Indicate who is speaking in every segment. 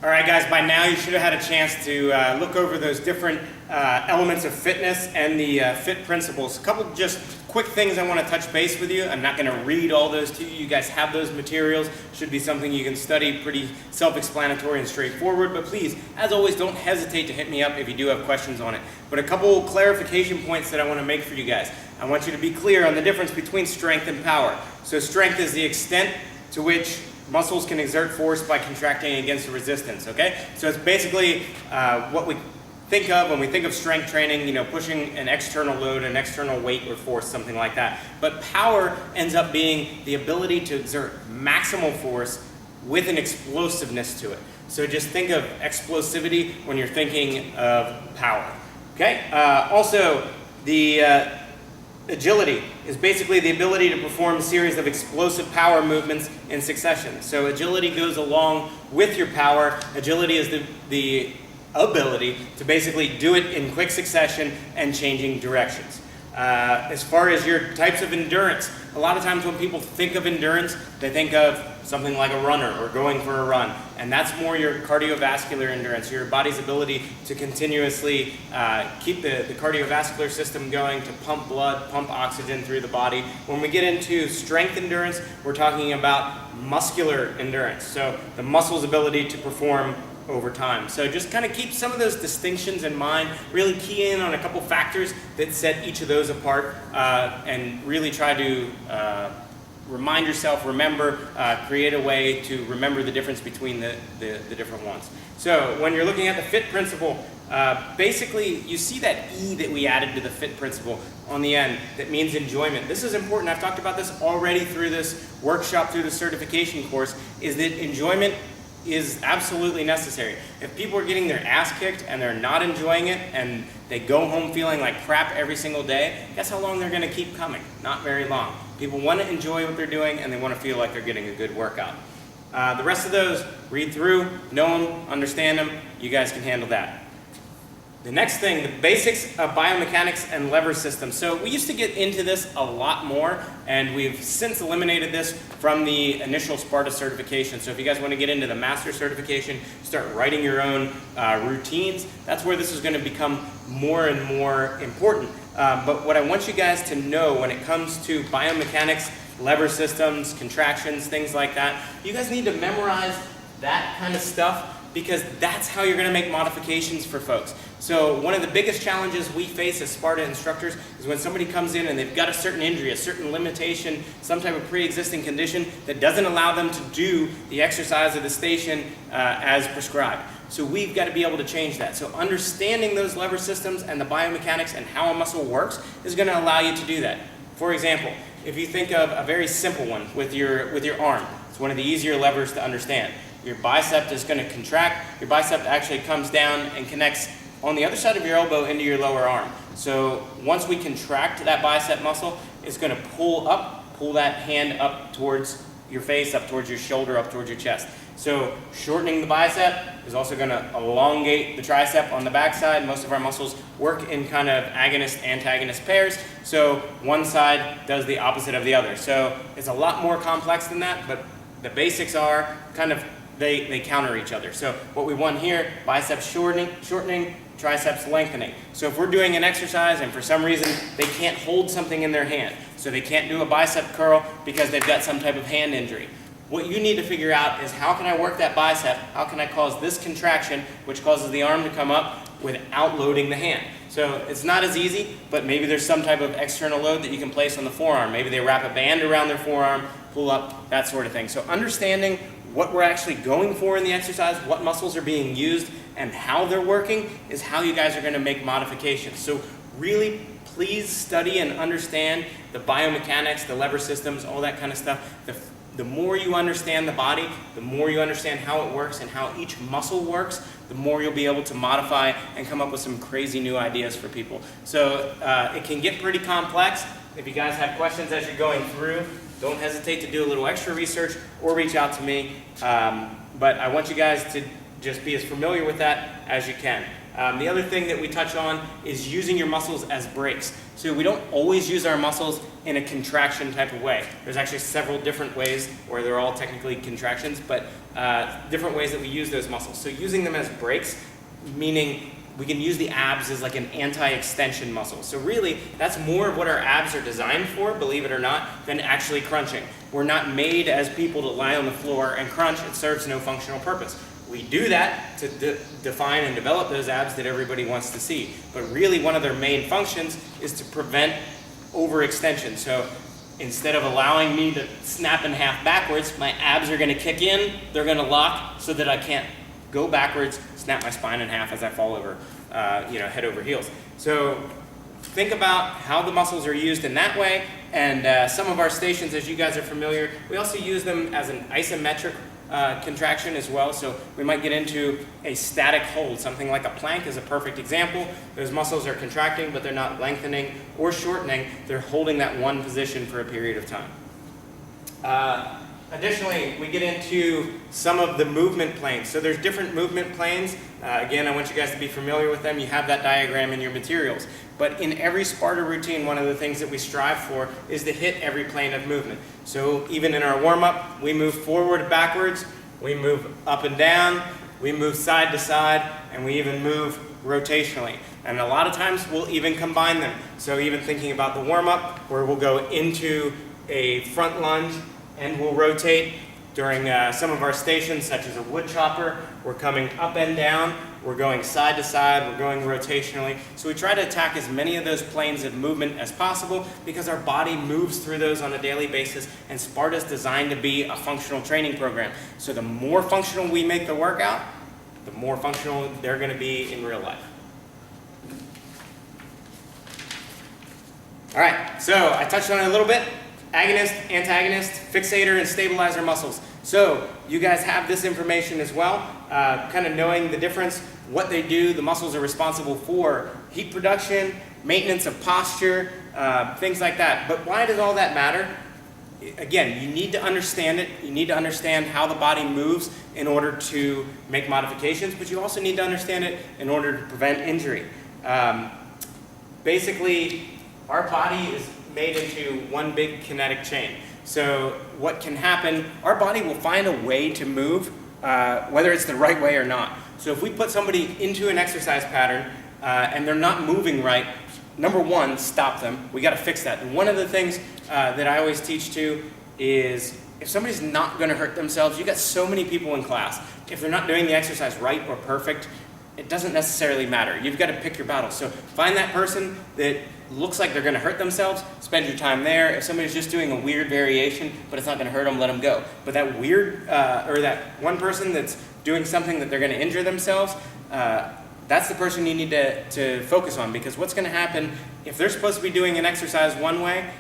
Speaker 1: All right, guys, by now you should have had a chance to look over those different elements of fitness and the FIT principles. A couple just quick things I want to touch base with you. I'm not going to read all those to you. You guys have those materials. Should be something you can study, pretty self-explanatory and straightforward. But please, as always, don't hesitate to hit me up if you do have questions on it. But a couple clarification points that I want to make for you guys. I want you to be clear on the difference between strength and power. So strength is the extent to which muscles can exert force by contracting against a resistance, okay? So it's basically what we think of when we think of strength training, you know, pushing an external load, an external weight or force, something like that. But power ends up being the ability to exert maximal force with an explosiveness to it. So just think of explosivity when you're thinking of power, okay? Also, the agility is basically the ability to perform a series of explosive power movements in succession. So agility goes along with your power. Agility is the ability to basically do it in quick succession and changing directions. As far as your types of endurance, a lot of times when people think of endurance, they think of something like a runner or going for a run. And that's more your cardiovascular endurance, your body's ability to continuously keep the cardiovascular system going, to pump blood, pump oxygen through the body. When we get into strength endurance, we're talking about muscular endurance. So the muscle's ability to perform over time. So just kind of keep some of those distinctions in mind, really key in on a couple factors that set each of those apart, and really try to remind yourself, remember, create a way to remember the difference between the different ones. So when you're looking at the FIT principle, basically you see that E that we added to the FIT principle on the end that means enjoyment. This is important. I've talked about this already through this workshop, through the certification course, is that enjoyment is absolutely necessary. If people are getting their ass kicked and they're not enjoying it and they go home feeling like crap every single day, guess how long they're going to keep coming? Not very long. People want to enjoy what they're doing and they want to feel like they're getting a good workout. The rest of those, read through, know them, understand them. You guys can handle that. The next thing, the basics of biomechanics and lever systems. So we used to get into this a lot more, and we've since eliminated this from the initial Sparta certification. So if you guys want to get into the master certification, start writing your own routines, that's where this is going to become more and more important. But what I want you guys to know when it comes to biomechanics, lever systems, contractions, things like that, you guys need to memorize that kind of stuff, because that's how you're going to make modifications for folks. So one of the biggest challenges we face as Sparta instructors is when somebody comes in and they've got a certain injury, a certain limitation, some type of pre-existing condition that doesn't allow them to do the exercise of the station as prescribed. So we've got to be able to change that. So understanding those lever systems and the biomechanics and how a muscle works is going to allow you to do that. For example, if you think of a very simple one with your arm, it's one of the easier levers to understand. Your bicep is going to contract. Your bicep actually comes down and connects on the other side of your elbow into your lower arm. So once we contract that bicep muscle, it's going to pull that hand up towards your face, up towards your shoulder, up towards your chest. So shortening the bicep is also going to elongate the tricep on the backside. Most of our muscles work in kind of agonist-antagonist pairs. So one side does the opposite of the other. So it's a lot more complex than that, but the basics are kind of they counter each other. So what we want here, biceps shortening, triceps lengthening. So if we're doing an exercise and for some reason they can't hold something in their hand, so they can't do a bicep curl because they've got some type of hand injury, what you need to figure out is how can I work that bicep, how can I cause this contraction, which causes the arm to come up without loading the hand. So it's not as easy, but maybe there's some type of external load that you can place on the forearm. Maybe they wrap a band around their forearm, pull up, that sort of thing. So understanding what we're actually going for in the exercise, what muscles are being used, and how they're working is how you guys are going to make modifications. So really, please study and understand the biomechanics, the lever systems, all that kind of stuff. The more you understand the body, the more you understand how it works and how each muscle works, the more you'll be able to modify and come up with some crazy new ideas for people. So it can get pretty complex. If you guys have questions as you're going through, don't hesitate to do a little extra research or reach out to me. But I want you guys to just be as familiar with that as you can. The other thing that we touch on is using your muscles as brakes. So we don't always use our muscles in a contraction type of way. There's actually several different ways, or they're all technically contractions, but different ways that we use those muscles. So using them as brakes, meaning we can use the abs as like an anti-extension muscle. So really, that's more of what our abs are designed for, believe it or not, than actually crunching. We're not made as people to lie on the floor and crunch. It serves no functional purpose. We do that to define and develop those abs that everybody wants to see. But really, one of their main functions is to prevent overextension. So instead of allowing me to snap in half backwards, my abs are going to kick in, they're going to lock so that I can't go backwards, snap my spine in half as I fall over, head over heels. So think about how the muscles are used in that way. And some of our stations, as you guys are familiar, we also use them as an isometric contraction as well. So we might get into a static hold. Something like a plank is a perfect example. Those muscles are contracting, but they're not lengthening or shortening. They're holding that one position for a period of time. Additionally, we get into some of the movement planes. So there's different movement planes. Again, I want you guys to be familiar with them. You have that diagram in your materials. But in every Sparta routine, one of the things that we strive for is to hit every plane of movement. So even in our warm-up, we move forward, backwards, we move up and down, we move side to side, and we even move rotationally. And a lot of times, we'll even combine them. So even thinking about the warm-up, where we'll go into a front lunge, and we'll rotate during some of our stations, such as a wood chopper. We're coming up and down, we're going side to side, we're going rotationally. So we try to attack as many of those planes of movement as possible because our body moves through those on a daily basis, and Sparta's designed to be a functional training program. So the more functional we make the workout, the more functional they're going to be in real life. All right, so I touched on it a little bit. Agonist, antagonist, fixator, and stabilizer muscles. So you guys have this information as well, kind of knowing the difference, what they do. The muscles are responsible for heat production, maintenance of posture, things like that. But why does all that matter? Again, you need to understand it. You need to understand how the body moves in order to make modifications, but you also need to understand it in order to prevent injury. Basically, our body is made into one big kinetic chain. So what can happen, our body will find a way to move, whether it's the right way or not. So if we put somebody into an exercise pattern and they're not moving right, number one, stop them. We got to fix that. And one of the things that I always teach to is if somebody's not going to hurt themselves, you got so many people in class. If they're not doing the exercise right or perfect, it doesn't necessarily matter. You've got to pick your battles. So find that person that looks like they're going to hurt themselves, spend your time there. If somebody's just doing a weird variation, but it's not going to hurt them, let them go. But that weird, or that one person that's doing something that they're going to injure themselves, that's the person you need to focus on, because what's going to happen if they're supposed to be doing an exercise one way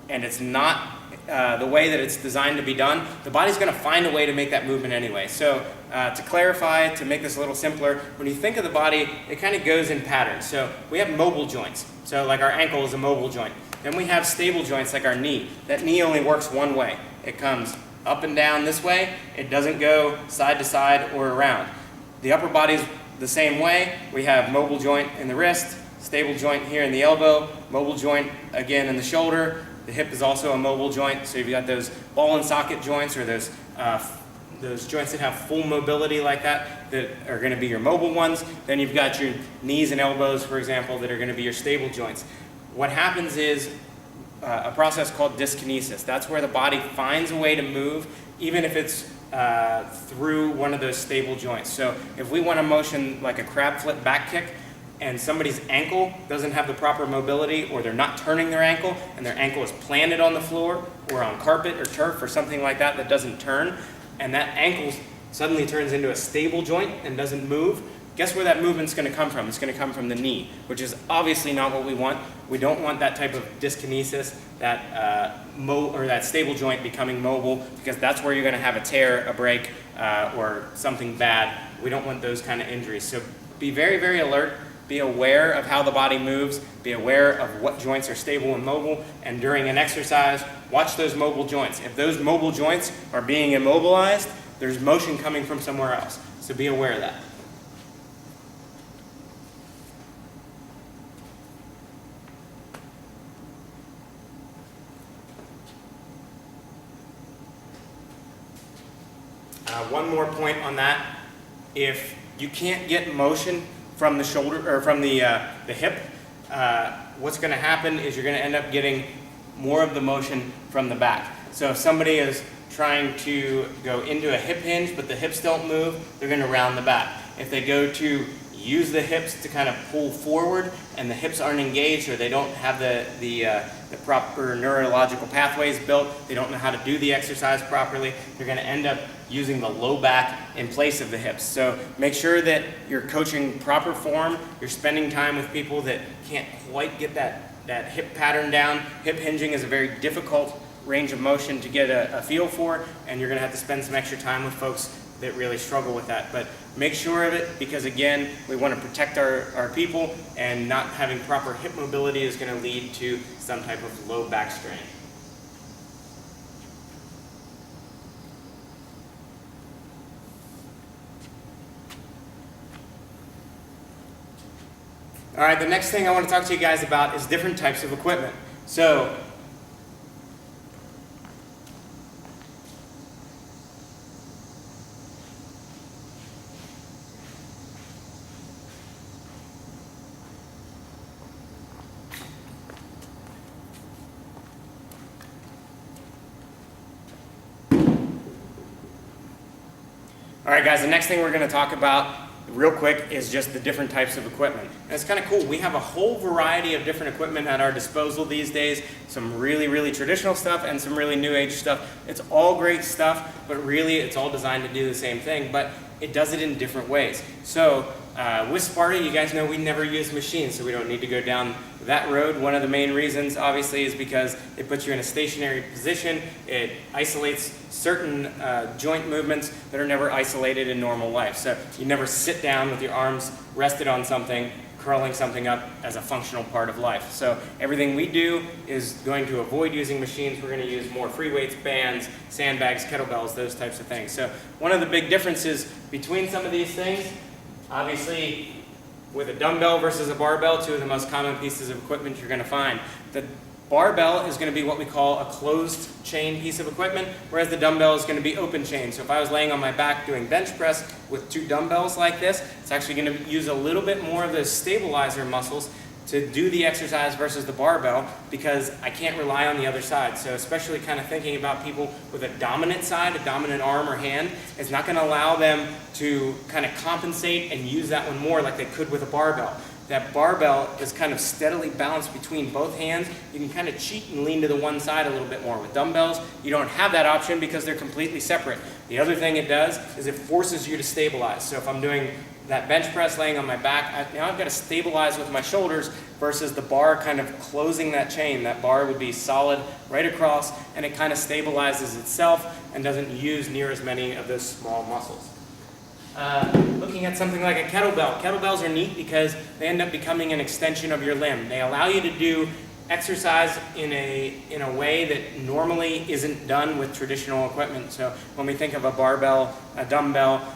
Speaker 1: and it's not the way that it's designed to be done, the body's going to find a way to make that movement anyway. So to clarify, to make this a little simpler, when you think of the body, it kind of goes in patterns. So we have mobile joints. So like our ankle is a mobile joint. Then we have stable joints like our knee. That knee only works one way. It comes up and down this way. It doesn't go side to side or around. The upper body's the same way. We have mobile joint in the wrist, stable joint here in the elbow, mobile joint again in the shoulder. The hip is also a mobile joint. So you've got those ball and socket joints, or those joints that have full mobility like that are going to be your mobile ones. Then you've got your knees and elbows, for example, that are going to be your stable joints. What happens is a process called dyskinesis. That's where the body finds a way to move, even if it's through one of those stable joints. So if we want to motion like a crab flip back kick, and somebody's ankle doesn't have the proper mobility, or they're not turning their ankle, and their ankle is planted on the floor or on carpet or turf or something like that that doesn't turn, and that ankle suddenly turns into a stable joint and doesn't move, guess where that movement's going to come from? It's going to come from the knee, which is obviously not what we want. We don't want that type of dyskinesis, that that stable joint becoming mobile, because that's where you're going to have a tear, a break, or something bad. We don't want those kind of injuries. So be very, very alert. Be aware of how the body moves. Be aware of what joints are stable and mobile. And during an exercise, watch those mobile joints. If those mobile joints are being immobilized, there's motion coming from somewhere else. So be aware of that. One more point on that. If you can't get motion from the shoulder or from the hip, what's going to happen is you're going to end up getting more of the motion from the back. So if somebody is trying to go into a hip hinge but the hips don't move, they're going to round the back. If they go to use the hips to kind of pull forward and the hips aren't engaged, or they don't have the proper neurological pathways built, they don't know how to do the exercise properly, they're going to end up using the low back in place of the hips. So make sure that you're coaching proper form, you're spending time with people that can't quite get that hip pattern down. Hip hinging is a very difficult range of motion to get a feel for, and you're going to have to spend some extra time with folks that really struggle with that. But make sure of it, because again, we want to protect our people, and not having proper hip mobility is going to lead to some type of low back strain. All right, the next thing I want to talk to you guys about is different types of equipment. So, all right, guys, the next thing we're going to talk about real quick is just the different types of equipment. And it's kind of cool. We have a whole variety of different equipment at our disposal these days. Some really, really traditional stuff and some really new age stuff. It's all great stuff, but really it's all designed to do the same thing, but it does it in different ways. So with Sparta, you guys know we never use machines, so we don't need to go down that road. One of the main reasons, obviously, is because it puts you in a stationary position. It isolates certain joint movements that are never isolated in normal life. So you never sit down with your arms rested on something, curling something up as a functional part of life. So everything we do is going to avoid using machines. We're going to use more free weights, bands, sandbags, kettlebells, those types of things. So one of the big differences between some of these things, obviously, with a dumbbell versus a barbell, two of the most common pieces of equipment you're going to find. The barbell is going to be what we call a closed chain piece of equipment, whereas the dumbbell is going to be open chain. So if I was laying on my back doing bench press with two dumbbells like this, it's actually going to use a little bit more of those stabilizer muscles to do the exercise versus the barbell, because I can't rely on the other side. So especially kind of thinking about people with a dominant side, a dominant arm or hand, it's not going to allow them to kind of compensate and use that one more like they could with a barbell. That barbell is kind of steadily balanced between both hands. You can kind of cheat and lean to the one side a little bit more. With dumbbells, you don't have that option because they're completely separate. The other thing it does is it forces you to stabilize. So if I'm doing that bench press laying on my back, now I've got to stabilize with my shoulders versus the bar kind of closing that chain. That bar would be solid right across, and it kind of stabilizes itself and doesn't use near as many of those small muscles. Looking at something like a kettlebell. Kettlebells are neat because they end up becoming an extension of your limb. They allow you to do exercise in a way that normally isn't done with traditional equipment. So when we think of a barbell, a dumbbell,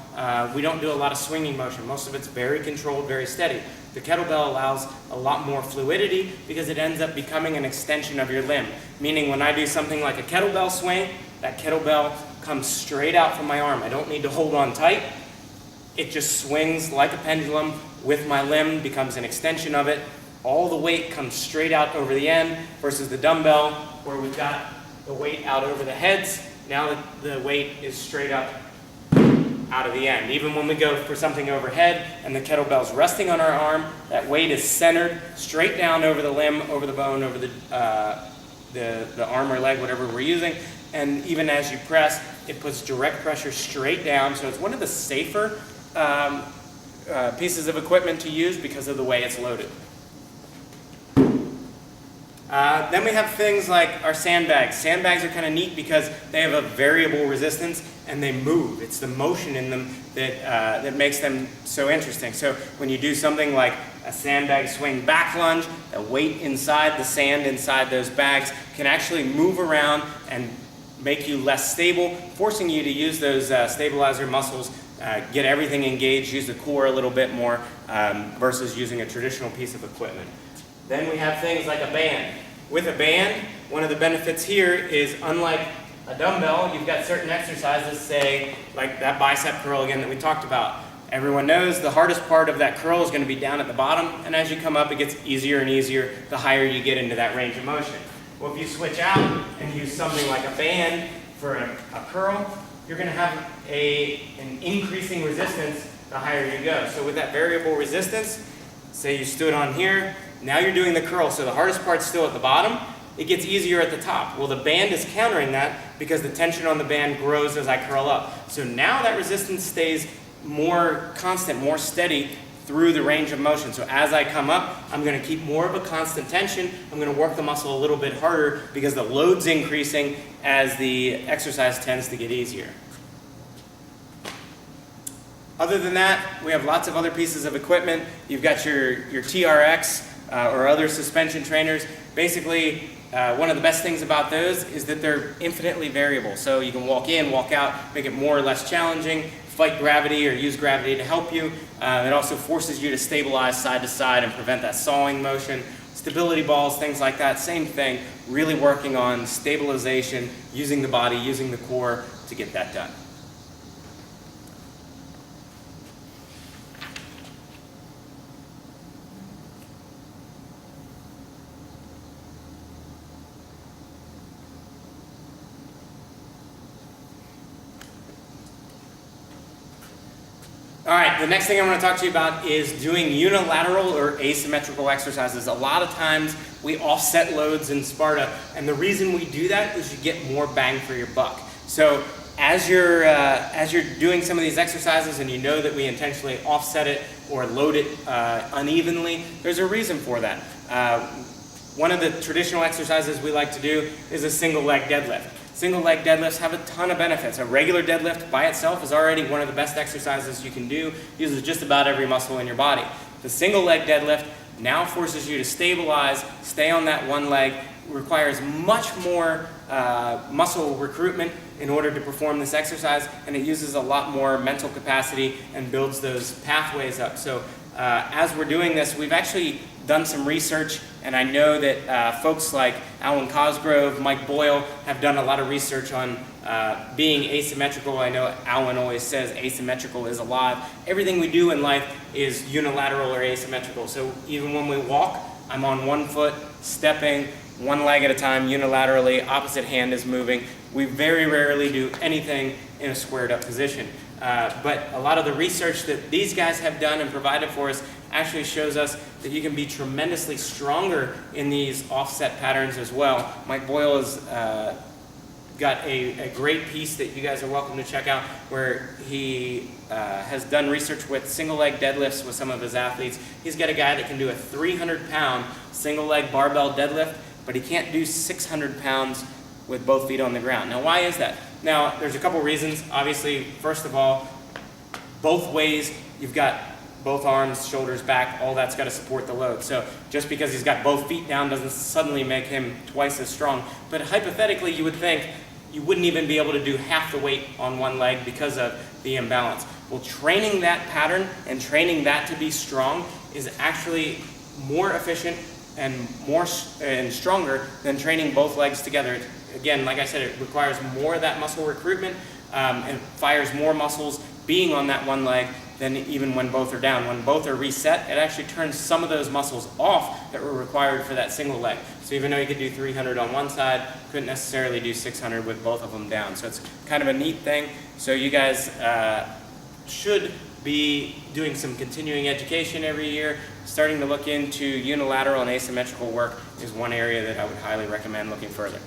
Speaker 1: we don't do a lot of swinging motion. Most of it's very controlled, very steady. The kettlebell allows a lot more fluidity because it ends up becoming an extension of your limb. Meaning when I do something like a kettlebell swing, that kettlebell comes straight out from my arm. I don't need to hold on tight. It just swings like a pendulum with my limb, becomes an extension of it. All the weight comes straight out over the end versus the dumbbell where we've got the weight out over the heads. Now the weight is straight up out of the end. Even when we go for something overhead and the kettlebell's resting on our arm, that weight is centered straight down over the limb, over the bone, over the arm or leg, whatever we're using. And even as you press, it puts direct pressure straight down. So it's one of the safer pieces of equipment to use because of the way it's loaded. Then we have things like our sandbags. Sandbags are kind of neat because they have a variable resistance and they move. It's the motion in them that makes them so interesting. So when you do something like a sandbag swing back lunge, the weight inside the sand inside those bags can actually move around and make you less stable, forcing you to use those stabilizer muscles, get everything engaged, use the core a little bit more versus using a traditional piece of equipment. Then we have things like a band. With a band, one of the benefits here is unlike a dumbbell, you've got certain exercises, say, like that bicep curl again that we talked about. Everyone knows the hardest part of that curl is going to be down at the bottom, and as you come up, it gets easier and easier the higher you get into that range of motion. Well, if you switch out and use something like a band for a curl, you're going to have an increasing resistance the higher you go. So with that variable resistance, say you stood on here, now you're doing the curl, so the hardest part's still at the bottom, it gets easier at the top. Well, the band is countering that because the tension on the band grows as I curl up. So now that resistance stays more constant, more steady through the range of motion. So as I come up, I'm going to keep more of a constant tension. I'm going to work the muscle a little bit harder because the load's increasing as the exercise tends to get easier. Other than that, we have lots of other pieces of equipment. You've got your TRX or other suspension trainers. Basically, one of the best things about those is that they're infinitely variable. So you can walk in, walk out, make it more or less challenging, fight gravity or use gravity to help you. It also forces you to stabilize side to side and prevent that sawing motion. Stability balls, things like that, same thing, really working on stabilization, using the body, using the core to get that done. All right, the next thing I want to talk to you about is doing unilateral or asymmetrical exercises. A lot of times we offset loads in Sparta, and the reason we do that is you get more bang for your buck. So as you're doing some of these exercises and you know that we intentionally offset it or load it unevenly, there's a reason for that. One of the traditional exercises we like to do is a single leg deadlift. Single leg deadlifts have a ton of benefits. A regular deadlift by itself is already one of the best exercises you can do. Uses just about every muscle in your body. The single leg deadlift now forces you to stabilize, stay on that one leg, requires much more muscle recruitment in order to perform this exercise, and it uses a lot more mental capacity and builds those pathways up. So as we're doing this, we've actually done some research, and I know that folks like Alan Cosgrove, Mike Boyle have done a lot of research on being asymmetrical. I know Alan always says asymmetrical is alive. Everything we do in life is unilateral or asymmetrical. So even when we walk, I'm on one foot, stepping, one leg at a time, unilaterally, opposite hand is moving. We very rarely do anything in a squared up position. But a lot of the research that these guys have done and provided for us actually shows us that you can be tremendously stronger in these offset patterns as well. Mike Boyle has got a great piece that you guys are welcome to check out where he has done research with single leg deadlifts with some of his athletes. He's got a guy that can do a 300-pound single leg barbell deadlift, but he can't do 600 pounds with both feet on the ground. Now, why is that? Now, there's a couple reasons. Obviously, first of all, both ways, you've got both arms, shoulders, back, all that's got to support the load. So just because he's got both feet down doesn't suddenly make him twice as strong. But hypothetically, you would think you wouldn't even be able to do half the weight on one leg because of the imbalance. Well, training that pattern and training that to be strong is actually more efficient and stronger than training both legs together. Again, like I said, it requires more of that muscle recruitment and fires more muscles being on that one leg than even when both are down. When both are reset, it actually turns some of those muscles off that were required for that single leg. So even though you could do 300 on one side, couldn't necessarily do 600 with both of them down. So it's kind of a neat thing. So you guys should be doing some continuing education every year. Starting to look into unilateral and asymmetrical work is one area that I would highly recommend looking further.